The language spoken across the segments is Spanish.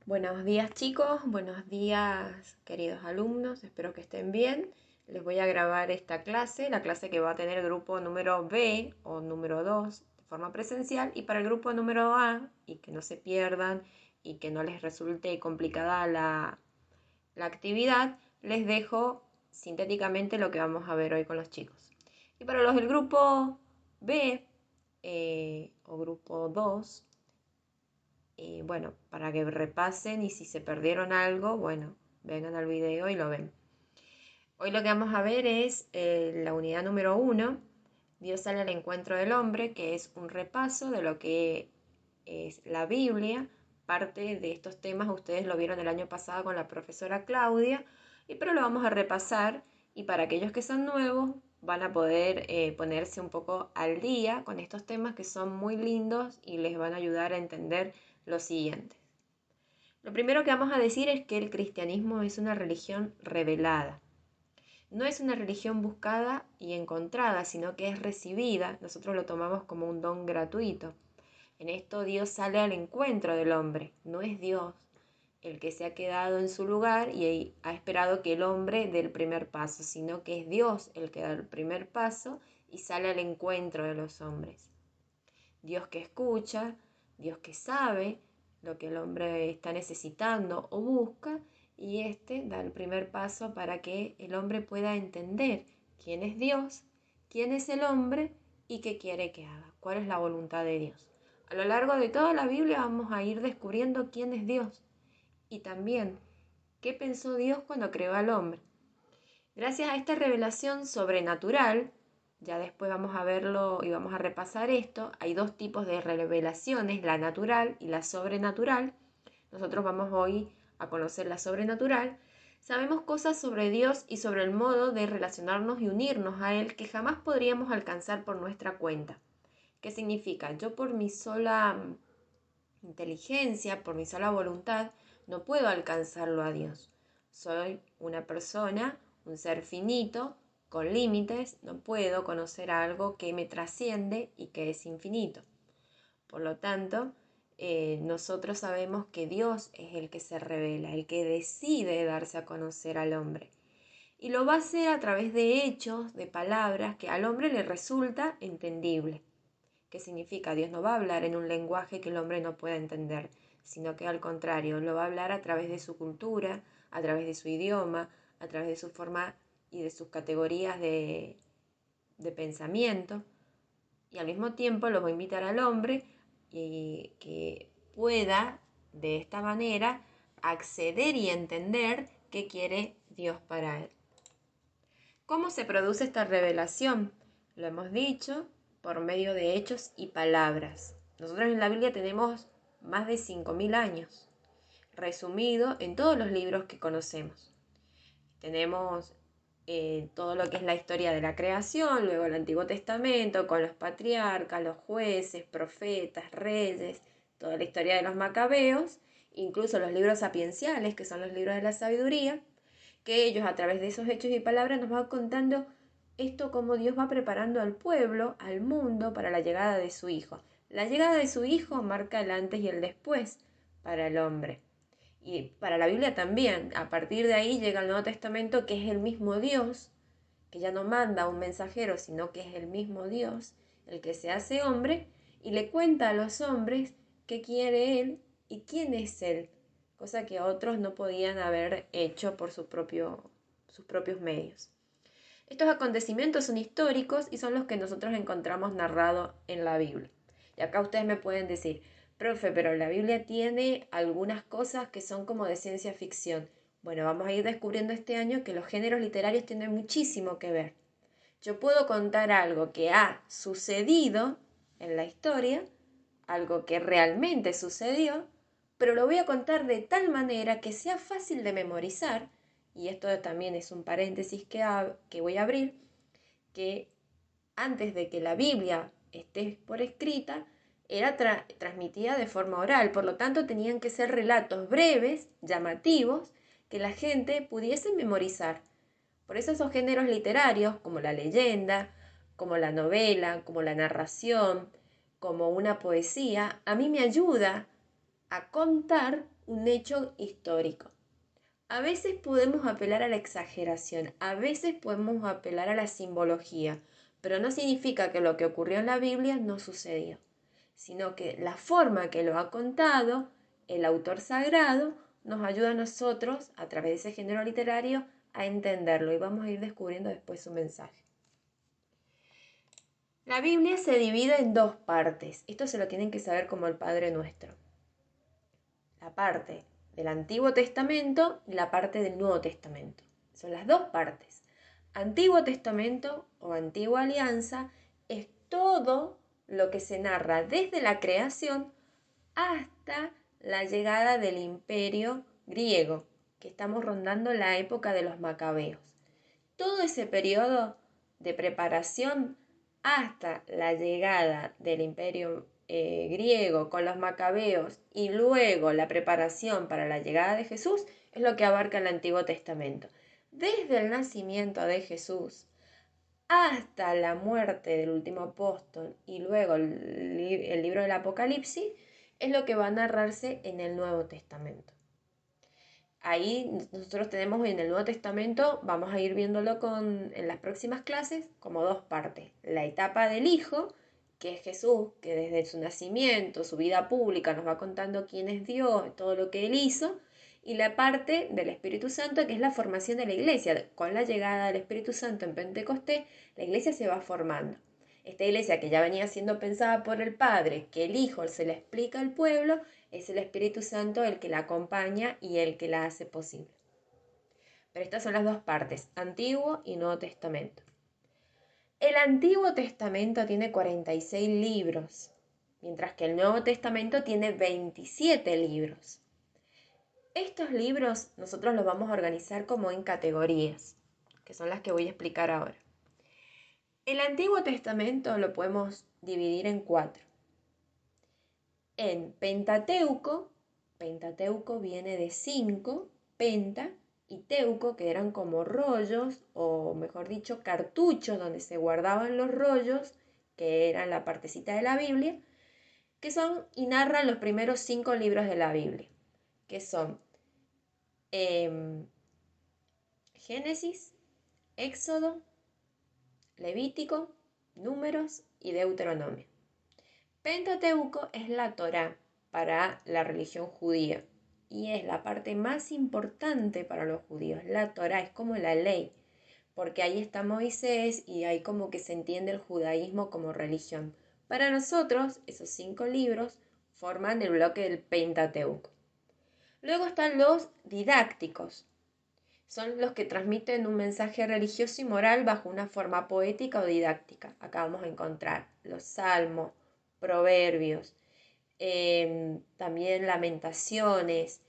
Buenos días chicos, buenos días queridos alumnos, espero que estén bien. Les voy a grabar esta clase, la clase que va a tener el grupo número B o número 2 de forma presencial, y para el grupo número A, y que no se pierdan y que no les resulte complicada la actividad, les dejo sintéticamente lo que vamos a ver hoy con los chicos. Y para los del grupo B o grupo 2, bueno, para que repasen y si se perdieron algo, bueno, vengan al video y lo ven. Hoy lo que vamos a ver es la unidad número 1, Dios sale al encuentro del hombre, que es un repaso de lo que es la Biblia. Parte de estos temas ustedes lo vieron el año pasado con la profesora Claudia, pero lo vamos a repasar y para aquellos que son nuevos van a poder ponerse un poco al día con estos temas que son muy lindos y les van a ayudar a entender lo siguiente. Lo primero que vamos a decir es que el cristianismo es una religión revelada. No es una religión buscada y encontrada, sino que es recibida. Nosotros lo tomamos como un don gratuito. En esto Dios sale al encuentro del hombre. No es Dios el que se ha quedado en su lugar y ha esperado que el hombre dé el primer paso, sino que es Dios el que da el primer paso y sale al encuentro de los hombres. Dios que escucha, Dios que sabe lo que el hombre está necesitando o busca, y este da el primer paso para que el hombre pueda entender quién es Dios, quién es el hombre y qué quiere que haga, cuál es la voluntad de Dios. A lo largo de toda la Biblia vamos a ir descubriendo quién es Dios y también qué pensó Dios cuando creó al hombre. Gracias a esta revelación sobrenatural, ya después vamos a verlo y vamos a repasar esto, hay dos tipos de revelaciones, la natural y la sobrenatural. Nosotros vamos hoy a conocer la sobrenatural. Sabemos cosas sobre Dios y sobre el modo de relacionarnos y unirnos a Él que jamás podríamos alcanzar por nuestra cuenta. ¿Qué significa? Yo por mi sola inteligencia, por mi sola voluntad, no puedo alcanzarlo a Dios. Soy una persona, un ser finito, con límites, no puedo conocer algo que me trasciende y que es infinito. Por lo tanto, nosotros sabemos que Dios es el que se revela, el que decide darse a conocer al hombre. Y lo va a hacer a través de hechos, de palabras que al hombre le resulta entendible. ¿Qué significa? Dios no va a hablar en un lenguaje que el hombre no pueda entender, sino que al contrario, lo va a hablar a través de su cultura, a través de su idioma, a través de su forma y de sus categorías de pensamiento. Y al mismo tiempo lo va a invitar al hombre y que pueda de esta manera acceder y entender qué quiere Dios para él. ¿Cómo se produce esta revelación? Lo hemos dicho, por medio de hechos y palabras. Nosotros en la Biblia tenemos más de 5.000 años, resumido en todos los libros que conocemos. Tenemos todo lo que es la historia de la creación, luego el Antiguo Testamento, con los patriarcas, los jueces, profetas, reyes, toda la historia de los macabeos, incluso los libros sapienciales, que son los libros de la sabiduría, que ellos a través de esos hechos y palabras nos van contando esto como Dios va preparando al pueblo, al mundo, para la llegada de su Hijo. La llegada de su Hijo marca el antes y el después para el hombre. Y para la Biblia también. A partir de ahí llega el Nuevo Testamento, que es el mismo Dios, que ya no manda un mensajero, sino que es el mismo Dios, el que se hace hombre, y le cuenta a los hombres qué quiere Él y quién es Él, cosa que otros no podían haber hecho por sus propios medios. Estos acontecimientos son históricos y son los que nosotros encontramos narrados en la Biblia. Y acá ustedes me pueden decir, profe, pero la Biblia tiene algunas cosas que son como de ciencia ficción. Bueno, vamos a ir descubriendo este año que los géneros literarios tienen muchísimo que ver. Yo puedo contar algo que ha sucedido en la historia, algo que realmente sucedió, pero lo voy a contar de tal manera que sea fácil de memorizar, y esto también es un paréntesis que voy a abrir, que antes de que la Biblia esté por escrita, era transmitida de forma oral, por lo tanto tenían que ser relatos breves, llamativos, que la gente pudiese memorizar. Por eso esos géneros literarios, como la leyenda, como la novela, como la narración, como una poesía, a mí me ayuda a contar un hecho histórico. A veces podemos apelar a la exageración, a veces podemos apelar a la simbología, pero no significa que lo que ocurrió en la Biblia no sucedió, sino que la forma que lo ha contado el autor sagrado nos ayuda a nosotros, a través de ese género literario, a entenderlo y vamos a ir descubriendo después su mensaje. La Biblia se divide en dos partes. Esto se lo tienen que saber como el Padre Nuestro. La parte del Antiguo Testamento y la parte del Nuevo Testamento. Son las dos partes. Antiguo Testamento o Antigua Alianza es todo lo que se narra desde la creación hasta la llegada del Imperio griego, que estamos rondando la época de los macabeos. Todo ese periodo de preparación hasta la llegada del Imperio griego con los macabeos y luego la preparación para la llegada de Jesús es lo que abarca el Antiguo Testamento. Desde el nacimiento de Jesús hasta la muerte del último apóstol y luego el libro del Apocalipsis es lo que va a narrarse en el Nuevo Testamento. Ahí nosotros tenemos en el Nuevo Testamento, vamos a ir viéndolo en las próximas clases, como dos partes. La etapa del Hijo, que es Jesús, que desde su nacimiento, su vida pública, nos va contando quién es Dios, todo lo que Él hizo. Y la parte del Espíritu Santo, que es la formación de la iglesia. Con la llegada del Espíritu Santo en Pentecostés, la iglesia se va formando. Esta iglesia que ya venía siendo pensada por el Padre, que el Hijo se le explica al pueblo, es el Espíritu Santo el que la acompaña y el que la hace posible. Pero estas son las dos partes, Antiguo y Nuevo Testamento. El Antiguo Testamento tiene 46 libros, mientras que el Nuevo Testamento tiene 27 libros. Estos libros nosotros los vamos a organizar como en categorías, que son las que voy a explicar ahora. El Antiguo Testamento lo podemos dividir en 4. En Pentateuco, Pentateuco viene de 5, penta, y teuco, que eran como rollos, o mejor dicho, cartuchos donde se guardaban los rollos, que eran la partecita de la Biblia, que son y narran los primeros 5 libros de la Biblia, que son Génesis, Éxodo, Levítico, Números y Deuteronomio. Pentateuco es la Torá para la religión judía y es la parte más importante para los judíos. La Torá es como la ley, porque ahí está Moisés y ahí como que se entiende el judaísmo como religión. Para nosotros, esos 5 libros forman el bloque del Pentateuco. Luego están los didácticos. Son los que transmiten un mensaje religioso y moral bajo una forma poética o didáctica. Acá vamos a encontrar los salmos, proverbios, también lamentaciones,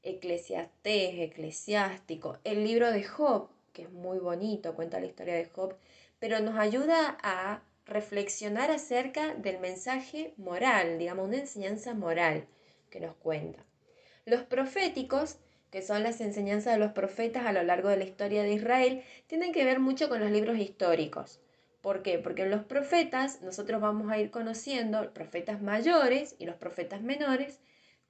Eclesiastés, Eclesiástico, el libro de Job, que es muy bonito, cuenta la historia de Job, pero nos ayuda a reflexionar acerca del mensaje moral, digamos, una enseñanza moral que nos cuenta. Los proféticos, que son las enseñanzas de los profetas a lo largo de la historia de Israel, tienen que ver mucho con los libros históricos. ¿Por qué? Porque en los profetas nosotros vamos a ir conociendo, profetas mayores y los profetas menores,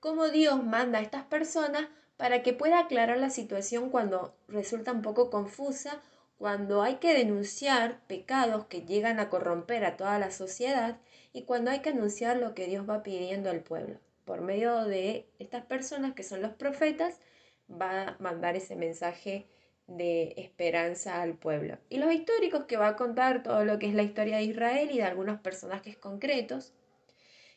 cómo Dios manda a estas personas para que pueda aclarar la situación cuando resulta un poco confusa, cuando hay que denunciar pecados que llegan a corromper a toda la sociedad y cuando hay que anunciar lo que Dios va pidiendo al pueblo. Por medio de estas personas que son los profetas, va a mandar ese mensaje de esperanza al pueblo. Y los históricos, que va a contar todo lo que es la historia de Israel y de algunos personajes concretos,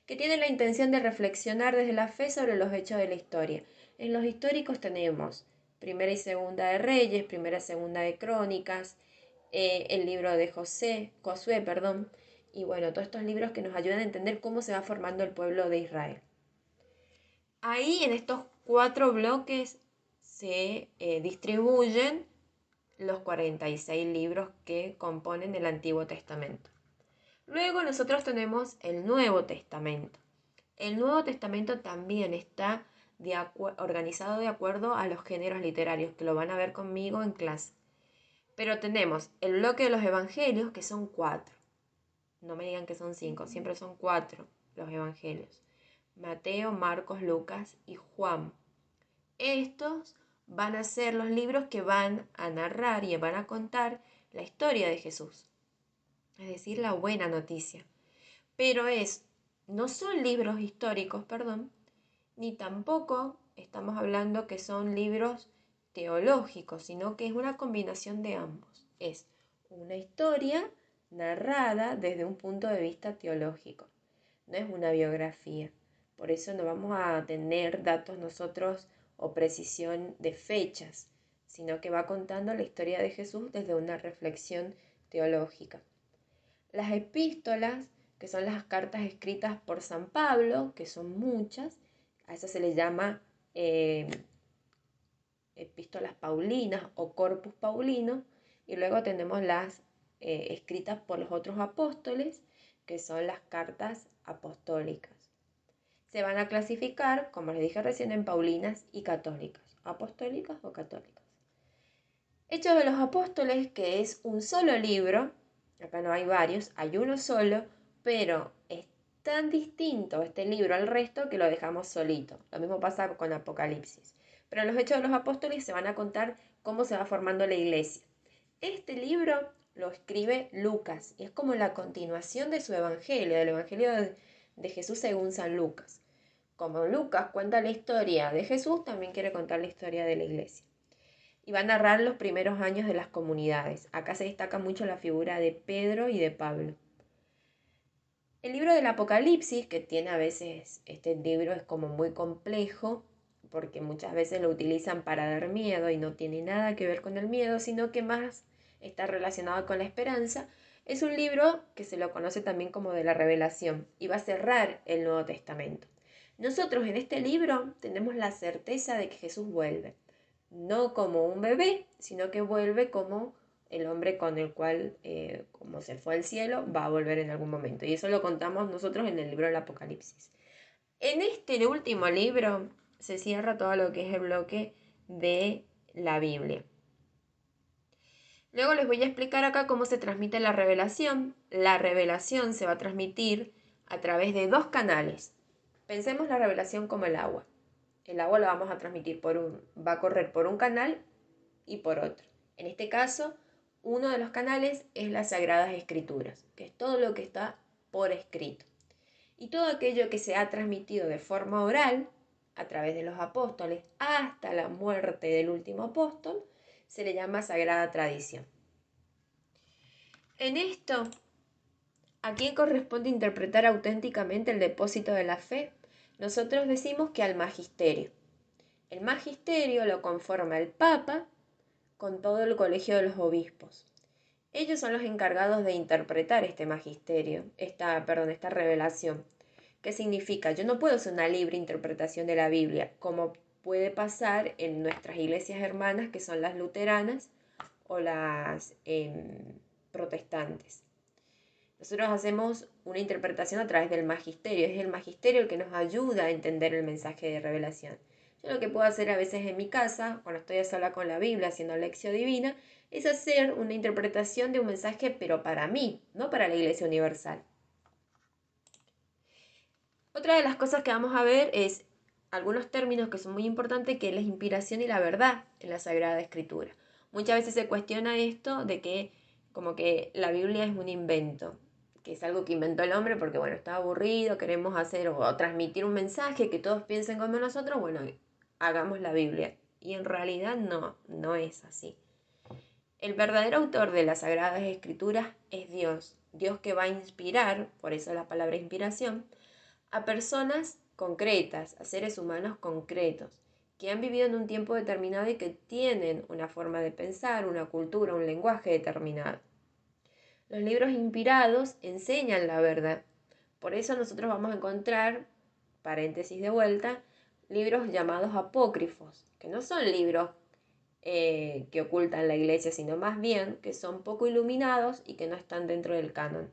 que tienen la intención de reflexionar desde la fe sobre los hechos de la historia. En los históricos tenemos Primera y Segunda de Reyes, Primera y Segunda de Crónicas, el libro de Josué, y bueno, todos estos libros que nos ayudan a entender cómo se va formando el pueblo de Israel. Ahí en estos 4 bloques se distribuyen los 46 libros que componen el Antiguo Testamento. Luego nosotros tenemos el Nuevo Testamento. El Nuevo Testamento también está organizado de acuerdo a los géneros literarios, que lo van a ver conmigo en clase. Pero tenemos el bloque de los evangelios, que son 4. No me digan que son 5, siempre son 4 los evangelios. Mateo, Marcos, Lucas y Juan. Estos van a ser los libros que van a narrar y van a contar la historia de Jesús, es decir, la buena noticia. Pero no son libros históricos, perdón, ni tampoco estamos hablando que son libros teológicos, sino que es una combinación de ambos. Es una historia narrada desde un punto de vista teológico, no es una biografía. Por eso no vamos a tener datos nosotros o precisión de fechas, sino que va contando la historia de Jesús desde una reflexión teológica. Las epístolas, que son las cartas escritas por San Pablo, que son muchas, a eso se le llama epístolas paulinas o corpus paulino, y luego tenemos las escritas por los otros apóstoles, que son las cartas apostólicas. Se van a clasificar, como les dije recién, en paulinas y católicas, apostólicas o católicas. Hechos de los Apóstoles, que es un solo libro, acá no hay varios, hay uno solo, pero es tan distinto este libro al resto que lo dejamos solito. Lo mismo pasa con Apocalipsis. Pero en los Hechos de los Apóstoles se van a contar cómo se va formando la iglesia. Este libro lo escribe Lucas y es como la continuación de su evangelio, del evangelio de Jesús según San Lucas. Como Lucas cuenta la historia de Jesús, también quiere contar la historia de la iglesia. Y va a narrar los primeros años de las comunidades. Acá se destaca mucho la figura de Pedro y de Pablo. El libro del Apocalipsis, que tiene a veces, este libro es como muy complejo, porque muchas veces lo utilizan para dar miedo y no tiene nada que ver con el miedo, sino que más está relacionado con la esperanza. Es un libro que se lo conoce también como de la revelación y va a cerrar el Nuevo Testamento. Nosotros en este libro tenemos la certeza de que Jesús vuelve, no como un bebé, sino que vuelve como el hombre con el cual, como se fue al cielo, va a volver en algún momento. Y eso lo contamos nosotros en el libro del Apocalipsis. En este último libro se cierra todo lo que es el bloque de la Biblia. Luego les voy a explicar acá cómo se transmite la revelación. La revelación se va a transmitir a través de dos canales. Pensemos la revelación como el agua. El agua lo vamos a transmitir va a correr por un canal y por otro. En este caso, uno de los canales es las Sagradas Escrituras, que es todo lo que está por escrito. Y todo aquello que se ha transmitido de forma oral, a través de los apóstoles, hasta la muerte del último apóstol, se le llama Sagrada Tradición. En esto, ¿a quién corresponde interpretar auténticamente el depósito de la fe? Nosotros decimos que al magisterio. El magisterio lo conforma el Papa con todo el colegio de los obispos. Ellos son los encargados de interpretar este magisterio, esta revelación. ¿Qué significa? Yo no puedo hacer una libre interpretación de la Biblia, como puede pasar en nuestras iglesias hermanas, que son las luteranas o las protestantes. Nosotros hacemos una interpretación a través del magisterio. Es el magisterio el que nos ayuda a entender el mensaje de revelación. Yo lo que puedo hacer a veces en mi casa, cuando estoy a sola con la Biblia haciendo lección divina, es hacer una interpretación de un mensaje, pero para mí, no para la Iglesia Universal. Otra de las cosas que vamos a ver es algunos términos que son muy importantes, que es la inspiración y la verdad en la Sagrada Escritura. Muchas veces se cuestiona esto de que como que la Biblia es un invento, que es algo que inventó el hombre porque, bueno, está aburrido, queremos hacer o transmitir un mensaje que todos piensen como nosotros, bueno, hagamos la Biblia. Y en realidad no es así. El verdadero autor de las Sagradas Escrituras es Dios, Dios que va a inspirar, por eso la palabra inspiración, a personas concretas, a seres humanos concretos, que han vivido en un tiempo determinado y que tienen una forma de pensar, una cultura, un lenguaje determinado. Los libros inspirados enseñan la verdad. Por eso nosotros vamos a encontrar, paréntesis de vuelta, libros llamados apócrifos, que no son libros que ocultan la iglesia, sino más bien que son poco iluminados y que no están dentro del canon.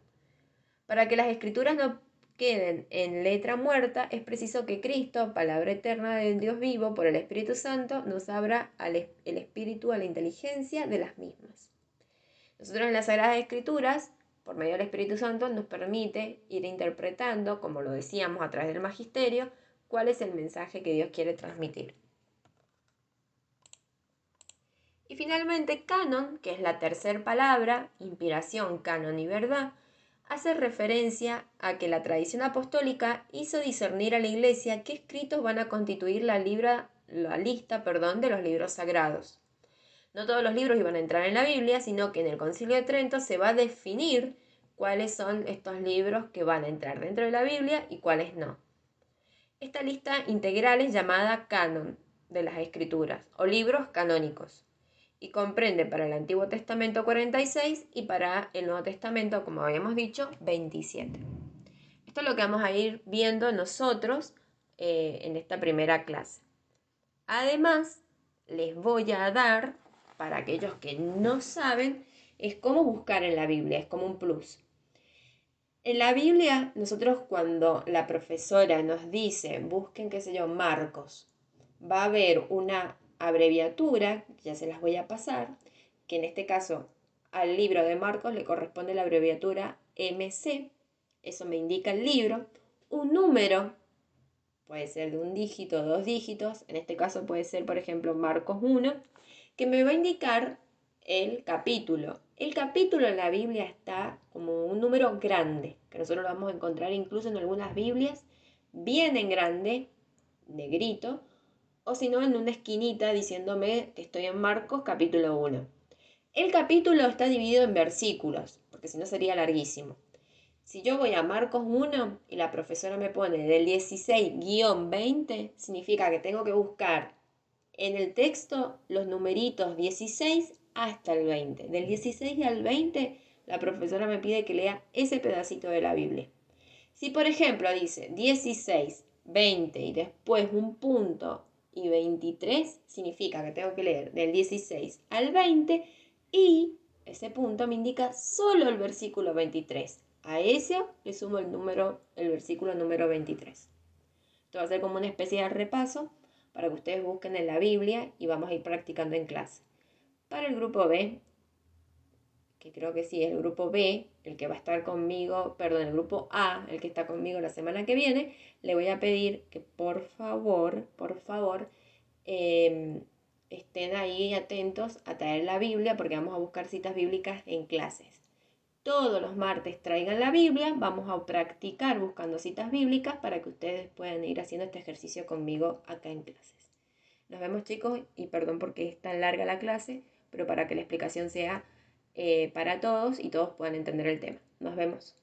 Para que las escrituras no queden en letra muerta, es preciso que Cristo, palabra eterna del Dios vivo por el Espíritu Santo, nos abra el espíritu a la inteligencia de las mismas. Nosotros en las Sagradas Escrituras por medio del Espíritu Santo, nos permite ir interpretando, como lo decíamos a través del magisterio, cuál es el mensaje que Dios quiere transmitir. Y finalmente, canon, que es la tercera palabra, inspiración, canon y verdad, hace referencia a que la tradición apostólica hizo discernir a la Iglesia qué escritos van a constituir la lista de los libros sagrados. No todos los libros iban a entrar en la Biblia, sino que en el Concilio de Trento se va a definir cuáles son estos libros que van a entrar dentro de la Biblia y cuáles no. Esta lista integral es llamada canon de las Escrituras o libros canónicos y comprende para el Antiguo Testamento 46 y para el Nuevo Testamento, como habíamos dicho, 27. Esto es lo que vamos a ir viendo nosotros en esta primera clase. Además, les voy a dar, para aquellos que no saben, es cómo buscar en la Biblia, es como un plus. En la Biblia, nosotros cuando la profesora nos dice, busquen, qué sé yo, Marcos, va a haber una abreviatura, ya se las voy a pasar, que en este caso al libro de Marcos le corresponde la abreviatura MC, eso me indica el libro, un número, puede ser de un dígito, 2 dígitos, en este caso puede ser, por ejemplo, Marcos 1, que me va a indicar el capítulo. El capítulo en la Biblia está como un número grande, que nosotros lo vamos a encontrar incluso en algunas Biblias, bien en grande, negrito, o si no en una esquinita diciéndome que estoy en Marcos capítulo 1. El capítulo está dividido en versículos, porque si no sería larguísimo. Si yo voy a Marcos 1 y la profesora me pone del 16-20, significa que tengo que buscar en el texto los numeritos 16 hasta el 20. Del 16 al 20, la profesora me pide que lea ese pedacito de la Biblia. Si por ejemplo dice 16, 20 y después un punto y 23, significa que tengo que leer del 16 al 20 y ese punto me indica solo el versículo 23. A ese le sumo el versículo número 23. Esto va a ser como una especie de repaso para que ustedes busquen en la Biblia y vamos a ir practicando en clase. Para el grupo B, que creo que sí, el grupo B, el que va a estar conmigo, perdón, el grupo A, el que está conmigo la semana que viene, le voy a pedir que por favor, estén ahí atentos a traer la Biblia porque vamos a buscar citas bíblicas en clases. Todos los martes traigan la Biblia, vamos a practicar buscando citas bíblicas para que ustedes puedan ir haciendo este ejercicio conmigo acá en clases. Nos vemos chicos y perdón porque es tan larga la clase, pero para que la explicación sea para todos y todos puedan entender el tema. Nos vemos.